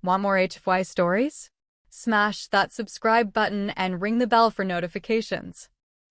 Want more HFY stories? Smash that subscribe button and ring the bell for notifications.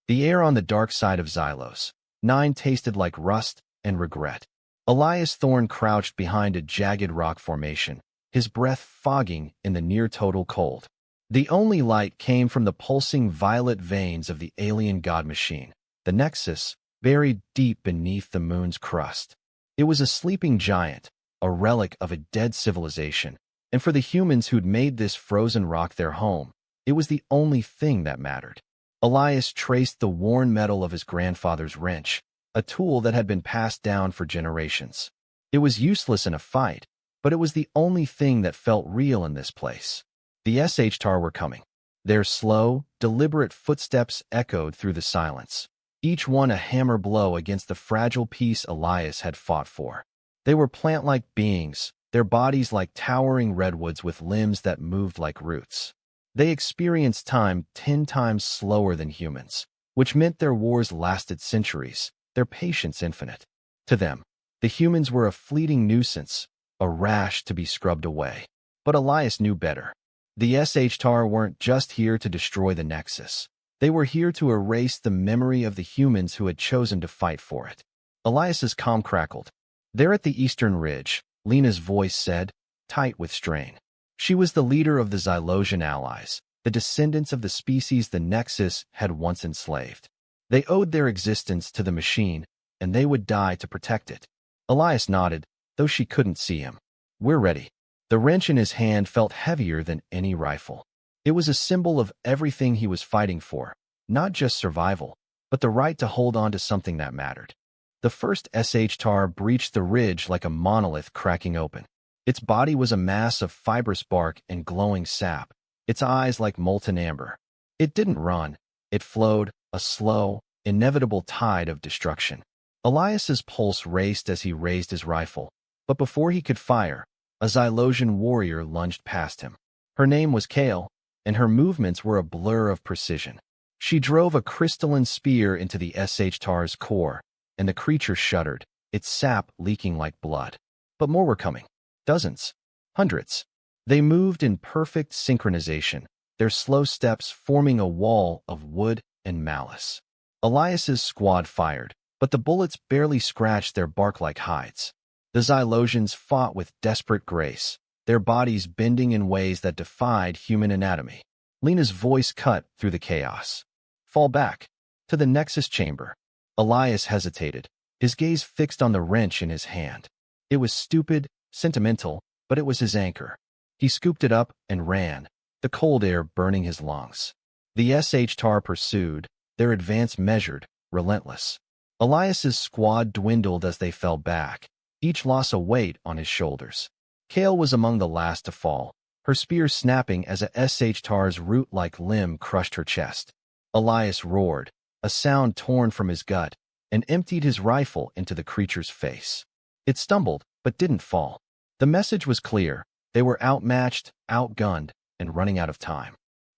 The air on the dark side of Xylos 9 tasted like rust and regret. Elias Thorne crouched behind a jagged rock formation, his breath fogging in the near-total cold. The only light came from the pulsing violet veins of the alien god machine, the Nexus, buried deep beneath the moon's crust. It was a sleeping giant, a relic of a dead civilization, and for the humans who'd made this frozen rock their home, it was the only thing that mattered. Elias traced the worn metal of his grandfather's wrench, a tool that had been passed down for generations. It was useless in a fight, but it was the only thing that felt real in this place. The SHTAR were coming. Their slow, deliberate footsteps echoed through the silence, each one a hammer blow against the fragile piece Elias had fought for. They were plant-like beings, their bodies like towering redwoods with limbs that moved like roots. They experienced time 10 times slower than humans, which meant their wars lasted centuries, their patience infinite. To them, the humans were a fleeting nuisance, a rash to be scrubbed away. But Elias knew better. The SHTAR weren't just here to destroy the Nexus. They were here to erase the memory of the humans who had chosen to fight for it. Elias's calm crackled. There at the eastern ridge, Lena's voice said, tight with strain. She was the leader of the Xylosian allies, the descendants of the species the Nexus had once enslaved. They owed their existence to the machine, and they would die to protect it. Elias nodded, though she couldn't see him. We're ready. The wrench in his hand felt heavier than any rifle. It was a symbol of everything he was fighting for, not just survival, but the right to hold on to something that mattered. The first SHTAR breached the ridge like a monolith cracking open. Its body was a mass of fibrous bark and glowing sap, its eyes like molten amber. It didn't run. It flowed, a slow, inevitable tide of destruction. Elias's pulse raced as he raised his rifle, but before he could fire, a Xylosian warrior lunged past him. Her name was Kale, and her movements were a blur of precision. She drove a crystalline spear into the SHTAR's core, and the creature shuddered, its sap leaking like blood. But more were coming. Dozens. Hundreds. They moved in perfect synchronization, their slow steps forming a wall of wood and malice. Elias's squad fired, but the bullets barely scratched their bark-like hides. The Xylosians fought with desperate grace, their bodies bending in ways that defied human anatomy. Lena's voice cut through the chaos. Fall back. To the Nexus chamber. Elias hesitated, his gaze fixed on the wrench in his hand. It was stupid, sentimental, but it was his anchor. He scooped it up and ran, the cold air burning his lungs. The SHTAR pursued, their advance measured, relentless. Elias's squad dwindled as they fell back, each loss a weight on his shoulders. Kale was among the last to fall, her spear snapping as a SHTAR's root-like limb crushed her chest. Elias roared, a sound torn from his gut, and emptied his rifle into the creature's face. It stumbled, but didn't fall. The message was clear. They were outmatched, outgunned, and running out of time.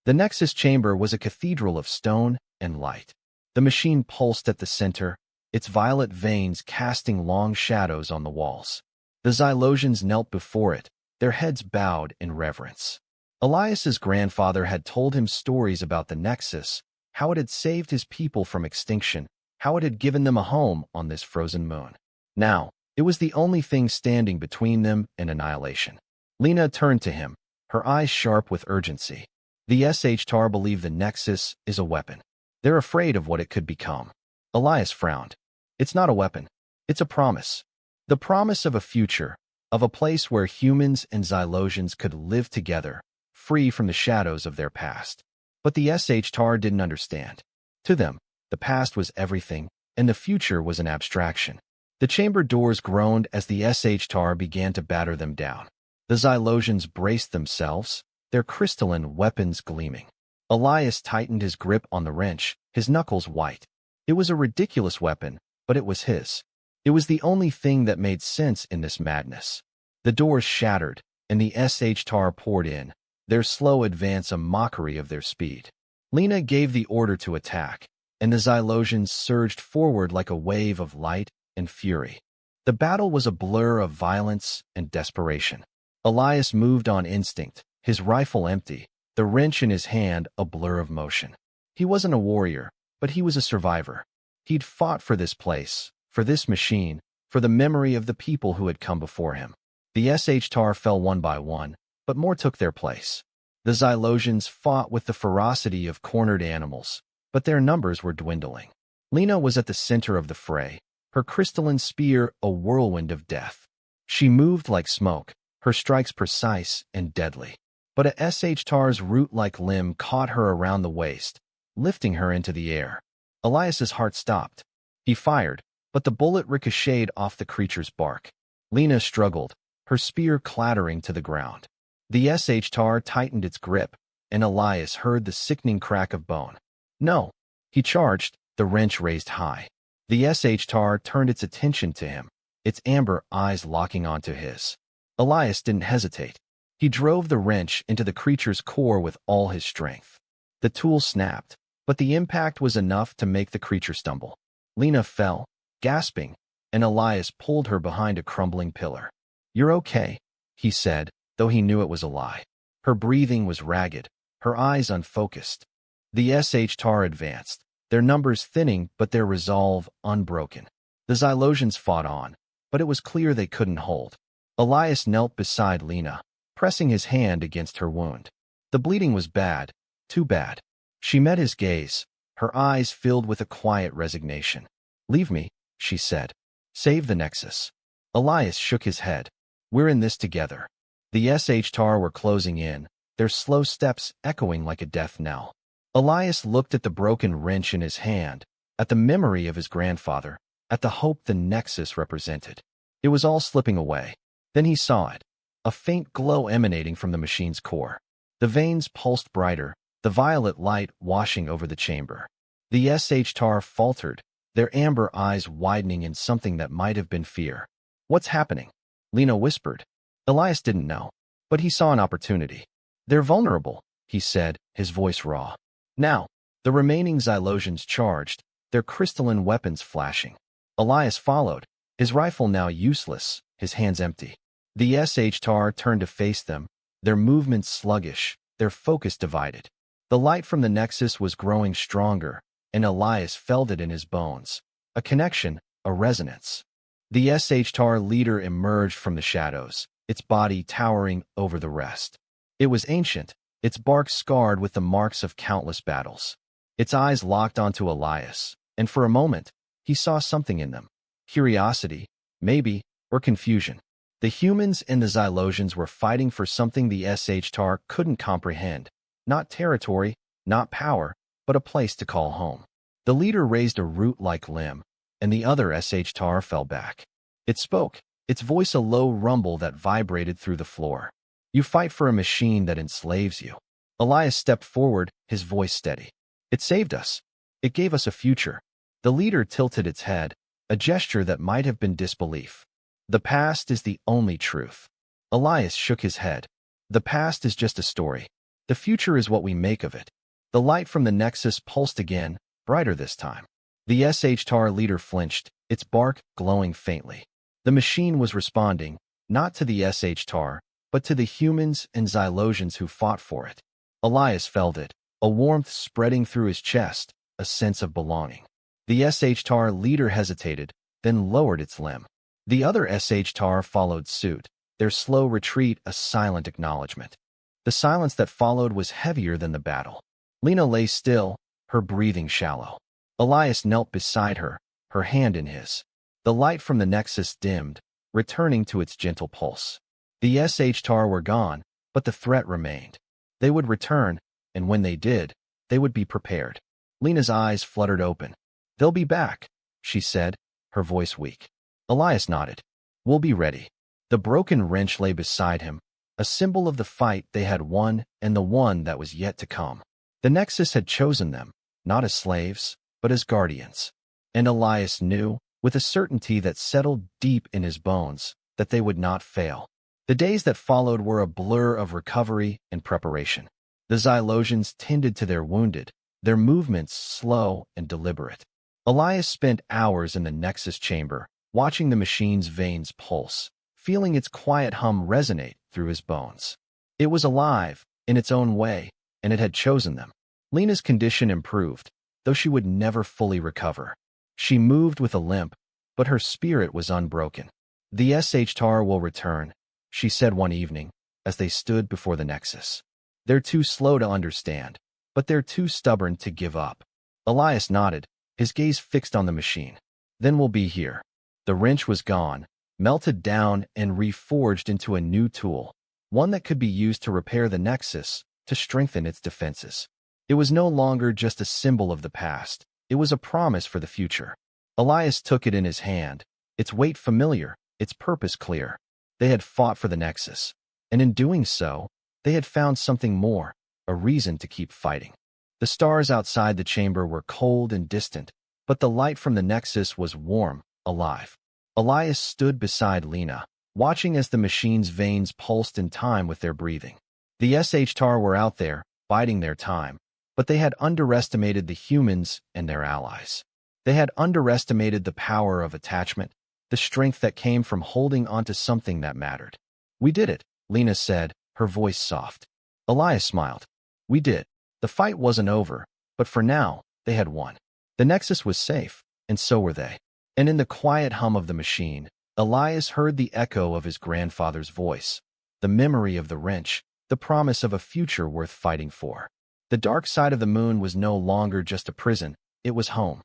The Nexus chamber was a cathedral of stone and light. The machine pulsed at the center, its violet veins casting long shadows on the walls. The Xylosians knelt before it, their heads bowed in reverence. Elias's grandfather had told him stories about the Nexus, how it had saved his people from extinction, how it had given them a home on this frozen moon. Now, it was the only thing standing between them and annihilation. Lena turned to him, her eyes sharp with urgency. The SHTAR believe the Nexus is a weapon. They're afraid of what it could become. Elias frowned. It's not a weapon. It's a promise. The promise of a future, of a place where humans and Xylosians could live together, free from the shadows of their past. But the SHTAR didn't understand. To them, the past was everything, and the future was an abstraction. The chamber doors groaned as the SHTAR began to batter them down. The Xylosians braced themselves, their crystalline weapons gleaming. Elias tightened his grip on the wrench, his knuckles white. It was a ridiculous weapon, but it was his. It was the only thing that made sense in this madness. The doors shattered, and the SHTAR poured in, their slow advance a mockery of their speed. Lena gave the order to attack, and the Xylosians surged forward like a wave of light and fury. The battle was a blur of violence and desperation. Elias moved on instinct, his rifle empty, the wrench in his hand a blur of motion. He wasn't a warrior, but he was a survivor. He'd fought for this place, for this machine, for the memory of the people who had come before him. The SH-TAR fell one by one, but more took their place. The Xylosians fought with the ferocity of cornered animals, but their numbers were dwindling. Lena was at the center of the fray, her crystalline spear a whirlwind of death. She moved like smoke, her strikes precise and deadly. But a SH-TAR's root-like limb caught her around the waist, lifting her into the air. Elias's heart stopped. He fired, but the bullet ricocheted off the creature's bark. Lena struggled, her spear clattering to the ground. The SH-TAR tightened its grip, and Elias heard the sickening crack of bone. No! He charged, the wrench raised high. The SH-TAR turned its attention to him, its amber eyes locking onto his. Elias didn't hesitate. He drove the wrench into the creature's core with all his strength. The tool snapped, but the impact was enough to make the creature stumble. Lena fell, gasping, and Elias pulled her behind a crumbling pillar. "You're okay," he said, though he knew it was a lie. Her breathing was ragged, her eyes unfocused. The SH-TAR advanced, their numbers thinning but their resolve unbroken. The Xylosians fought on, but it was clear they couldn't hold. Elias knelt beside Lena, pressing his hand against her wound. The bleeding was bad, too bad. She met his gaze, her eyes filled with a quiet resignation. "Leave me," she said. "Save the Nexus." Elias shook his head. "We're in this together." The SH-TAR were closing in, their slow steps echoing like a death knell. Elias looked at the broken wrench in his hand, at the memory of his grandfather, at the hope the Nexus represented. It was all slipping away. Then he saw it, a faint glow emanating from the machine's core. The veins pulsed brighter, the violet light washing over the chamber. The SH-TAR faltered, their amber eyes widening in something that might have been fear. "What's happening?" Lena whispered. Elias didn't know, but he saw an opportunity. "They're vulnerable," he said, his voice raw. Now, the remaining Xylosians charged, their crystalline weapons flashing. Elias followed, his rifle now useless, his hands empty. The SH-TAR turned to face them, their movements sluggish, their focus divided. The light from the Nexus was growing stronger, and Elias felt it in his bones. A connection, a resonance. The SH-TAR leader emerged from the shadows, its body towering over the rest. It was ancient, its bark scarred with the marks of countless battles. Its eyes locked onto Elias, and for a moment, he saw something in them. Curiosity, maybe, or confusion. The humans and the Xylosians were fighting for something the SH-TAR couldn't comprehend. Not territory, not power, but a place to call home. The leader raised a root-like limb, and the other SH-TAR fell back. It spoke, its voice a low rumble that vibrated through the floor. "You fight for a machine that enslaves you." Elias stepped forward, his voice steady. "It saved us. It gave us a future." The leader tilted its head, a gesture that might have been disbelief. "The past is the only truth." Elias shook his head. "The past is just a story. The future is what we make of it." The light from the Nexus pulsed again, brighter this time. The SH-TAR leader flinched, its bark glowing faintly. The machine was responding, not to the SH-TAR, but to the humans and Xylosians who fought for it. Elias felt it, a warmth spreading through his chest, a sense of belonging. The SH-TAR leader hesitated, then lowered its limb. The other SH-TAR followed suit, their slow retreat a silent acknowledgement. The silence that followed was heavier than the battle. Lena lay still, her breathing shallow. Elias knelt beside her, her hand in his. The light from the Nexus dimmed, returning to its gentle pulse. The SH-TAR were gone, but the threat remained. They would return, and when they did, they would be prepared. Lena's eyes fluttered open. "They'll be back," she said, her voice weak. Elias nodded. "We'll be ready." The broken wrench lay beside him, a symbol of the fight they had won and the one that was yet to come. The Nexus had chosen them, not as slaves, but as guardians. And Elias knew, with a certainty that settled deep in his bones, that they would not fail. The days that followed were a blur of recovery and preparation. The Xylosians tended to their wounded, their movements slow and deliberate. Elias spent hours in the Nexus chamber, watching the machine's veins pulse, feeling its quiet hum resonate through his bones. It was alive, in its own way, and it had chosen them. Lena's condition improved, though she would never fully recover. She moved with a limp, but her spirit was unbroken. "The SHTAR will return," she said one evening, as they stood before the Nexus. "They're too slow to understand, but they're too stubborn to give up." Elias nodded, his gaze fixed on the machine. "Then we'll be here." The wrench was gone, melted down and reforged into a new tool, one that could be used to repair the Nexus, to strengthen its defenses. It was no longer just a symbol of the past, it was a promise for the future. Elias took it in his hand, its weight familiar, its purpose clear. They had fought for the Nexus, and in doing so, they had found something more, a reason to keep fighting. The stars outside the chamber were cold and distant, but the light from the Nexus was warm, alive. Elias stood beside Lena, watching as the machine's veins pulsed in time with their breathing. The SHTAR were out there, biding their time, but they had underestimated the humans and their allies. They had underestimated the power of attachment, the strength that came from holding onto something that mattered. "We did it," Lena said, her voice soft. Elias smiled. "We did. The fight wasn't over, but for now, they had won. The Nexus was safe, and so were they." And in the quiet hum of the machine, Elias heard the echo of his grandfather's voice, the memory of the wrench, the promise of a future worth fighting for. The dark side of the moon was no longer just a prison, it was home.